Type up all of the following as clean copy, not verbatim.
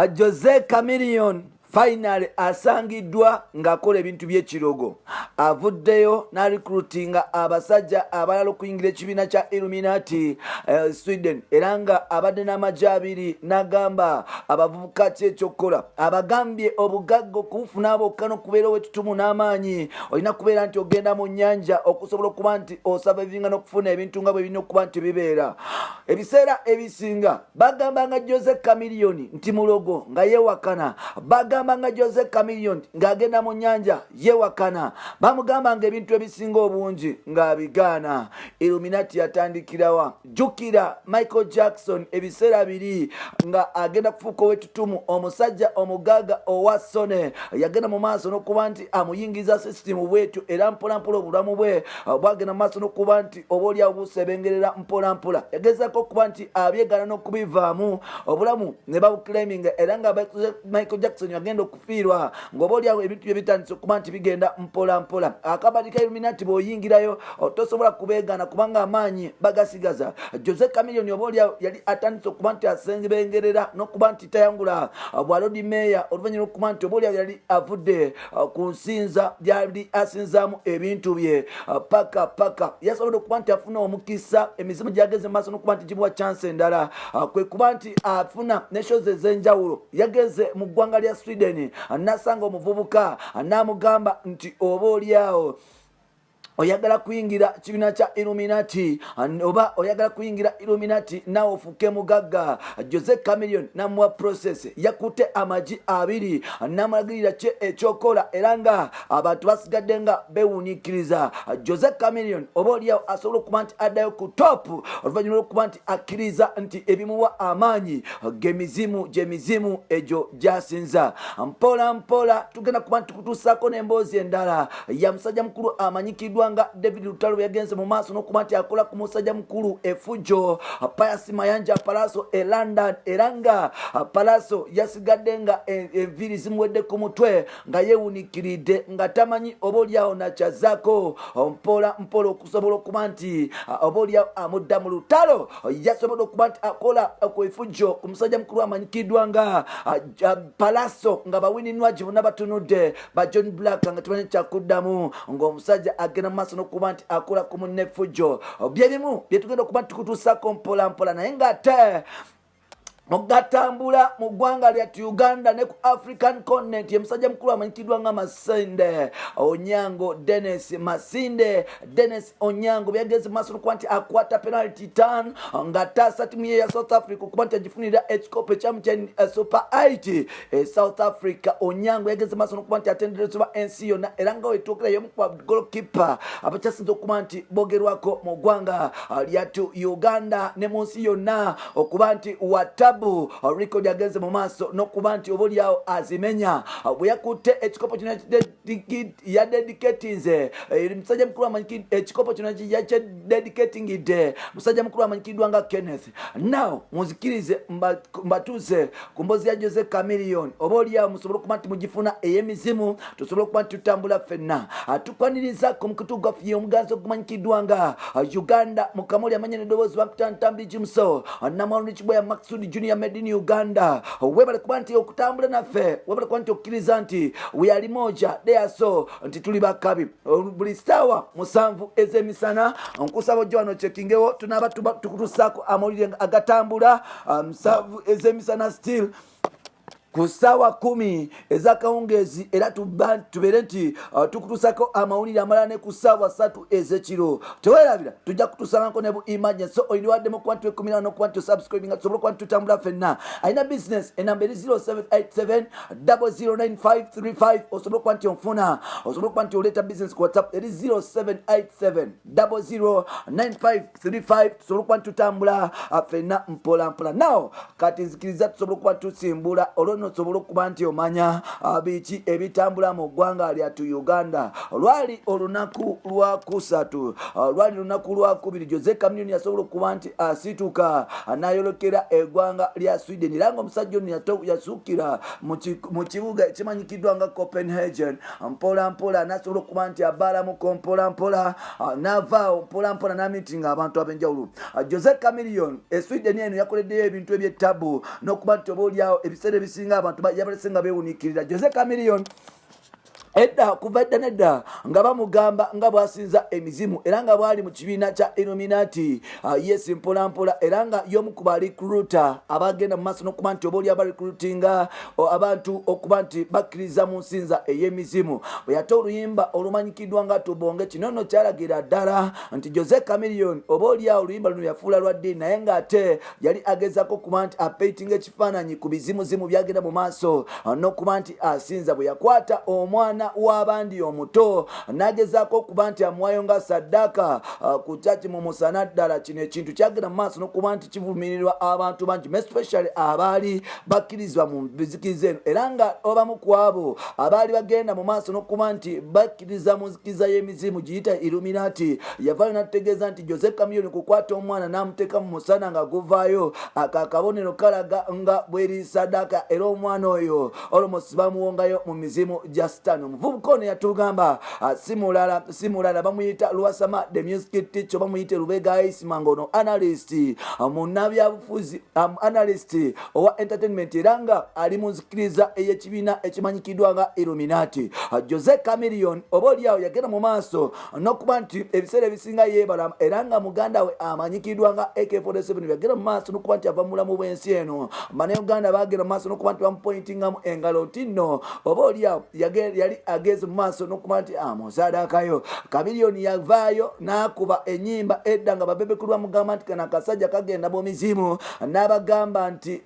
Jose Chameleone finally asangiddwa ng'akola ebintu by'ekirogo. Avuddeyo n'arecruitinga abasajja abalala okuyingira ekibiina kya Illuminati Sweden, era nga abadde n'amagye abiri n'agamba abavubuka ki ekyokukola. Abagambye obugagga okubufuna bwokka n'okubeera ow'ettutumu n'amaanyi, olina kubeera nti ogenda mu nnyanja okusobola okuba nti osabavinga n'okufuna ebintu nga bwe birina okuba nti bibeera. Ebiseera ebisinga bagambanga Jose Chameleone nti mulogo nga yeewakana, bagambanga Jose Chameleone ng'agenda mu nnyanja yeewakana, bamugambanga ebintu ebisinga obungi ng'abigaana. Illuminati yatandikirawa. Jjukira Michael Jackson ebiseera biri nga agenda kufuuka ow'ettutumu, omusajja omugagga owa Sony, yagenda mu maaso n'okuba nti amuyingiza sisitimu bwetyo, era mpolampola obulamu bwe bwagenda mu maaso n'okuba nti obaolyawo busebengerera mpolampola. Yagezaako okuba nti abyegaana n'okubivaamu, obulamu ne babuclaiminga, era nga Michael Jackson yagenda okufiirwa ng'obaolyawo ebintu bye bitandise okuba nti bigenda mpolampola. Akabadi ka Illuminati bw'oyingirayo tosobola kubeegaana kubanga amaanyi bagasigaza. Jose Chameleone obaolyawo yali atandise okuba nti asengebengerera n'okuba nti tayangula bwa Lord Mayor, oluvannyuma okuba nti obaolyawo yali avudde ku nsinza gyali asinzaamu ebintu bye paka yasobodde okuba nti afuna omukisa, emizimu gyageze mu maaso n'okuba nti gimuwa chance endala, kwe kuba nti afuna ne shows ez'enjawulo. Yageze mu ggwanga lya Sweden n'asanga omuvubuka n'amugamba nti obaolyawo oyagala kuyingira kibiina kya Illuminati oba oyagala kuyingira Illuminati nawe ofuuke mugagga. Jose Chameleone namuwa process, yakutte amagi abiri n'amulagirira ki ekyokola, era nga abantu basigadde nga bewuniikiriza. Jose Chameleone obaolyawo asobola okuba nti addayo ku top oluvannyuma lw'okuba nti akkiriza nti ebimuwa amaanyi gy'emizimu egyo gy'asinza. Mpola tugenda kuba nti tukutuusaako n'emboozi endala ya musajja mukulu amanyikiddwa nga David Lutalo yagenze mu maaso n'okuba nti akola ku musajja mukulu efujjo Pius Mayanja Palaso e London, era nga Palaso yasigadde nga enviiri zimuwedde ku mutwe nga yeewuniikiridde nga tamanyi obaolyawo nakyazaako. Mpola okusobola okuba nti obaolyawo amudda mu lutalo, yasobodde okuba nti akola ku efujjo ku musajja mukulu amanyikiddwa nga Palaso, nga bawininwaji bonna batunudde ba John Black nga tebanyi kyakuddamu, ng'omusajja agenda mu maaso n'okuba nti akola ku munnefujjo. Byebimu bye tugenda okuba nti tukutuusaako mpolampola, naye ng'ate mugatambula mu ggwanga lyattu Uganda ne ku African continent musajja mukulu amanyikiddwa nga Masinde Onyango Dennis Onyango byageze mu maaso n'okuba nti akwata penalty turn ng'ataasa ttiimu ye ya South Africa okuba nti agifunira ekikopo ekyamu kya Super 8 South Africa. Onyango yageze mu maaso n'okuba nti atenderezebwa ensi yonna, era nga wetuukira y'omu ku goalkeeper abakyasinze okuba nti bogerwako mu ggwanga lyattu Uganda ne mu nsi yonna okuba nti watabu record yagenze mu maaso n'okuba nti obaolyawo azimenya. Bwe yakutte ekikopo kino yadedicatinze musajja mukulu amanyikiddwa, ekikopo kino yakyededicatingidde musajja mukulu amanyikiddwa nga Kenneth. Now muzikirize mbatuuse ku mboozi ya Jose Chameleone, obaolyawo musobole okuba nti mugifuna ey'emizimu, tusobole okuba nti tutambula ffenna. Tukwaniriza ku mukutu gwaffe omuganzi ogumanyikiddwa nga Uganda Mukamuli amanya n'eddoboozi bakutantambuli Jimso Namwalu Kibwaya Maksudi Junior made in Uganda. Webale kuba nti okutambula naffe, webale kuba nti okkiriza nti we are moja there, so nti tuli bakabi. Buli ssaawa 7 ez'emisana nkusaba ojja wano checkingewo tunaaba tukutuusaako amawulire agatambula 7 ez'emisana still ku ssaawa 10 ez'akawungeezi, era tubeere nti tukutuusako amawulire amalala ne ku ssaawa 3 ez'ekiro. Teweerabira tujja kutuusanako ne bu emergency, so oyiniwaddemu okuba nti wekumira n'okuba nti osubscribe nga tusobole okuba nti tutambula ffenna. Alina business enamba eri 0787 009535 osobole okuba nti onfuna, osobole okuba nti oleeta business ku WhatsApp eri 0787 009535 tusobole okuba nti tutambula ffenna mpolampola. Now kati nzikiriza tusobole okuba tusimbula olwo katono osobola okuba nti omanya biki ebitambula mu ggwanga lyatu Uganda. Lwali olunaku lwa kusatu, lwali lunaku lwa kubiri, Jose Chameleone yasobola okuba nti asituka n'ayolekera eggwanga lya Sweden, era ng'omusajja ono yasuukira mu kibuga ekimanyikiddwa nga Copenhagen. Mpola mpola n'asobola okuba nti abaalamuko mpola mpola, n'avaawo mpola mpola n'amitinga abantu ab'enjawulo. Jose Chameleone Sweden eno yakoleddeyo ebintu eby'ettabu n'okuba nti obaolyawo ebiseera ebisinga abantu yabalese nga beewuniikirira. Jose Chameleone kuva edda nedda nga bamugamba nga bwasinza emizimu era nga bwali mu kibiina kya Illuminati. Yes, mpola mpola, era nga y'omu ku barecruiter abagenda mu maaso n'okuba nti obaoli abarecruitinga abantu okuba nti bakkiriza mu nsinza ey'emizimu. Bwe yata oluyimba olumanyikiddwa nga Tubonge, kino nno kyalagira ddala nti Jose Chameleone obaoli awo oluyimba luno yafuula lwa ddiini, naye ng'ate yali agezako okuba nti apeitinga ekifaananyi ku bizimuzimu byagenda mu maaso n'okuba nti asinza. Bwe yakwata omwana w'abandi omuto n'agezaako okuba nti amuwayo nga saddaaka ku kyaki mu musana ddala, kino ekintu kyagenda mu maaso n'okuba nti kivumirirwa abantu bangi, especially abaali bakkirizibwa mu bizikiriza eno, era nga obamu ku abo abaali bagenda mu maaso n'okuba nti bakkiriza mu nzikiriza y'emizimu giyita Illuminati, yavaayo n'atutegeeza nti Jose Chameleone kukwata omwana n'amuteeka mu musana nga guvaayo, akabonero kalaga nga bweri saddaaka, era omwana oyo almost bamuwongayo mu mizimu gya Satan. Omuvubuka ono yatugamba simulala bamuyita Lwasama the music teacher, bamuyite Lubega Ismango, ono analyst munnabyabufuzi, analyst owa entertainment, era nga ali mu nzikiriza ey'ekibiina ekimanyikiddwa nga Illuminati. Jose Chameleone obaolyawo yagenda mu maaso n'okuba nti ebiseera ebisinga yeebala, era nga muganda we amanyikiddwa nga AK47 byagenda mu maaso n'okuba nti ava mulamu bw'ensi eno. Bannayuganda bagenda mu maaso n'okuba nti bamupointingamu engalo nti nno obaolyawo yali ageze mu maaso n'okuba nti musaadaakayo. Chameleone yavaayo n'akuba ennyimba edda nga babebekulwa mugamba nti kano akasajja kagenda mu mizimu, n'abagamba nti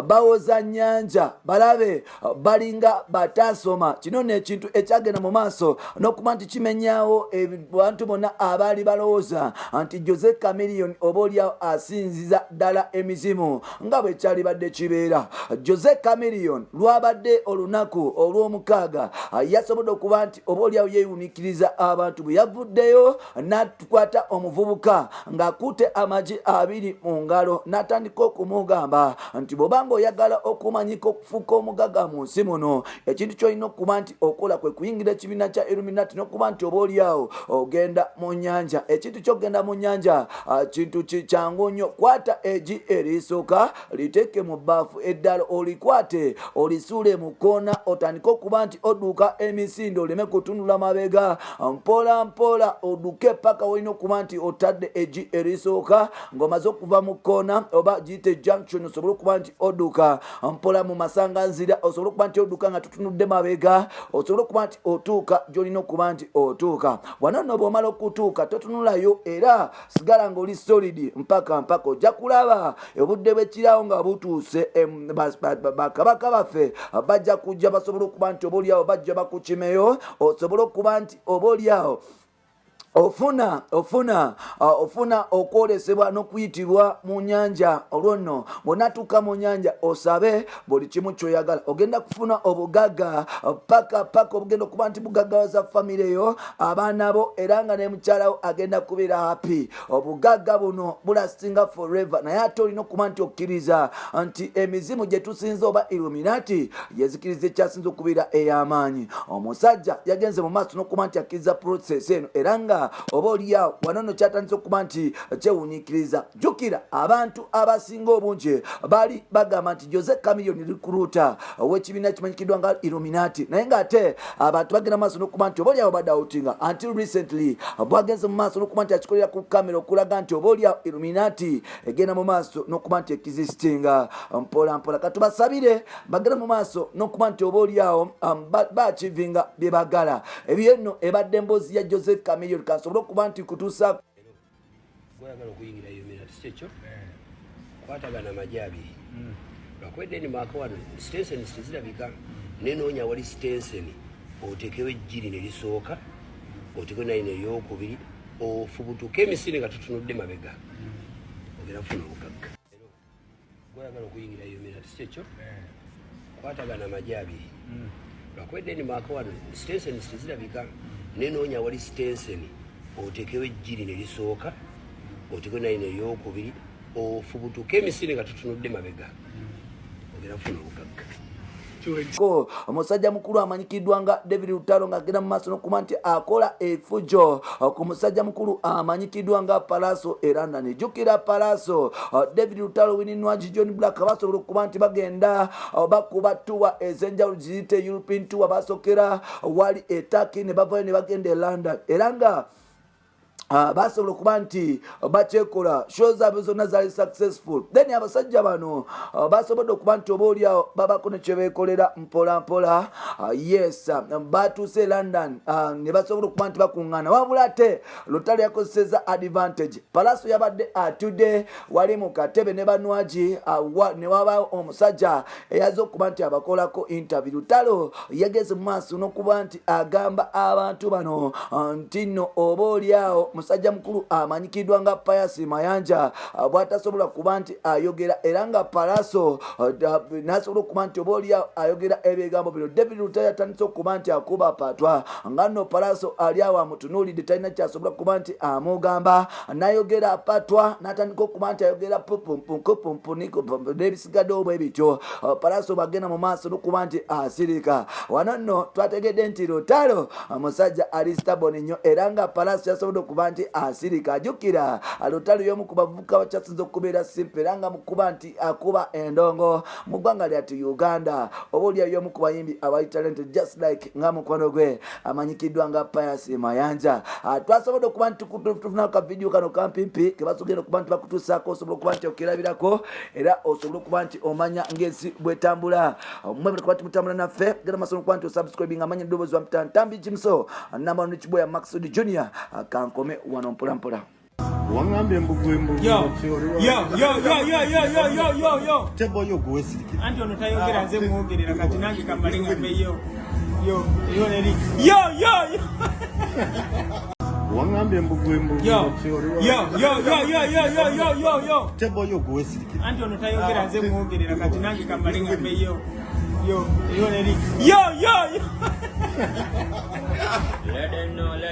bawoza nyanja balabe balinga batasoma. Kino n'ekintu ekyagenda mu maaso n'okuba nti kimenyawo abantu bonna abaali balowooza nti Jose Chameleone obaolyawo asinziza ddala emizimu nga bwe kyali badde kibeera. Jose Chameleone lwabadde olunaku olw'omukaaga yasobodde okuba nti obaolyawo yeewuniikiriza abantu. Bwe yavuddeyo n'atukwata omuvubuka ng'akutte amagi 2 mu ngalo, n'atandika okumugamba nti bw'obanga oyagala okumanyika okufuuka omugaga mu nsi muno, ekintu ky'olina okuba nti okola kwe kuyingira ekibiina kya Illuminati n'okuba nti obaolyawo ogenda mu nnyanja. Ekintu ky'ogenda mu nnyanja kintu kyangu nnyo. Kwata egi erisooka liteeke mu bbaafu eddala, olikwate olisuule mu kkoona, otandike okuba nti odduka emisinde, oleme kutunula mabega, mpola mpola odduke paka olina okuba nti otadde egi erisooka ng'omaze okuva mu kkoona oba giyite junction, osobole okuba nti odduka mpola mu masanganzira, osobole okuba nti odduka nga tutunudde mabega, osobole okuba nti otuuka gy'olina okuba nti otuuka. Wano nno bw'omala okutuuka totunulayo, era sigala ng'oli solid mpaka ojja kulaba obudde bw'ekirawo nga butuuse. Bakabaka baffe bajja kujja basobole okuba nti obaolyawo bajja bakukimeyo, osobole okuba nti obaolyawo ofuna okwolesebwa n'okuyitibwa mu nnyanja. Olwo nno bw'onatuuka mu nnyanja osabe buli kimu ky'oyagala, ogenda kufuna obugagga paka obugenda okuba nti bugaggawaza famire yo, abaana bo, era nga ne mukyalawo agenda kubeera happy. Obugagga buno bulasinga forever, naye ate olina okuba nti okkiriza nti emizimu gye tusinza oba Illuminati yezikiriza ekyasinza okubeera ey'amaanyi. Omusajja yagenze mu maaso n'okuba nti akkiriza process eno, era nga obaolyawo wano nno kyatandise okuba nti kyewuniikiriza. Jjukira abantu abasinga obungi baali bagamba nti Jose Chameleone recruiter ow'ekibiina kimanyikiddwa nga Illuminati, naye ng'ate abantu bagenda mu maaso n'okuba nti obaolyawo badawutinga until recently bwagenze mu maaso n'okuba nti akikolera ku kamera okulaga nti obaolyawo Illuminati egenda mu maaso n'okuba nti existinga mpola mpola. Katubasabire bagenda mu maaso n'okuba nti obaolyawo baachivinga bye bagala. Ebyo nno ebadde emboozi ya Jose Chameleone kasobole okuba nti kutuusa gwagala okuyingira Illuminati kyekyo kwatagana amagi 2 lwakwedde ni maaka wano Stenson zirabika nenoonya wali Stenson otekewo ejjiri ne lisooka otekewo nayo neryokubiri ofubutuka emisiri nga tutunudde mabega ogera kufuna obugagga. gwayagala okuyingira Illuminati kyekyo kwatagana amajabi lwakwedde ni mwaka wano Stenson tezirabika nenoonya wali Stenson otekewo ejjiri ne lisooka otekewo naye neryokubiri ofubutuka emisiri nga tutunudde mabega ogera funa obugagga ko omusajja mukulu amanyikiddwa nga David Lutalo ng'agenda mu maaso n'okuba nti akola efujo ku musajja mukulu amanyikiddwa nga Palaso London. Jjukira Palaso David Lutalo Winnie John Black basobola okuba nti bagenda bakuba tuwa ez'enjawulo ziyite European tour basokera wali Turkey ne bavayo ne bagenda London era nga basobola okuba nti bakyekola show zaabwe zonna zaali successful. Then abasajja bano basobodde okuba nti oba oliawo babako ne kye beekolera mpolampola. Yes, batuuse London ne basobola okuba nti bakuŋŋaana wabula ate Lutalo yakozeseza advantage. Palaso yabadde atudde wali mu katebe ne banwagi ne wabaawo omusajja eyaza okuba nti abakolako interview. Lutalo yageze mu maaso n'okuba nti agamba abantu bano nti nno oba oliawo musajja mukulu amanyikiddwa nga Pius Mayanja bw'atasobola kuba nti ayogera era nga Palaso n'asobola okuba nti oba oli ayogera ebigambo bino. David Lutalo yatandise okuba nti akuba patwa nga nno Palaso ali awo amutunuulidde talina kyasobola kuba nti amugamba n'ayogera patwa n'atandika okuba nti ayogera n'ebisigaddewo bwe bityo. Palaso bagenda mu maaso n'okuba nti asirika. Wano nno twategedde nti Lutalo omusajja ali stubborn nnyo era nga Palaso yasobodde okuba nti asirika. Jjukira Lutalo y'omu ku bavubuka bakyasinze okubeera simple era nga mukuba nti akuba endongo mu ggwanga lyati Uganda. Oba oliawo y'omu ku bayimbi abali talented just like nga mukono gwe amanyikiddwa nga Pius Mayanja. Twasobodde okuba nti tufunako akavidiyo kano kampimpi ke basogenda okuba nti bakutuusaako osobola okuba nti okirabirako era osobola okuba nti omanya ng'ensi bwetambula. Mmwe kuba nti mutambula naffe genda maaso n'okuba nti osubscribing amanya eddoboozi wa Ntambi Jimso namba ono Kiboya Maxud Junior kankome wano mpolampola. Wangambye mbugwembu yo tebo yo gwesirike anti ono tayogera nze mwogerera kati nange kamale ngambe yo wangambye mbugwembu tebo yo gwesirike anti ono tayogera nze mwogerera kati nange kamale ngambe yo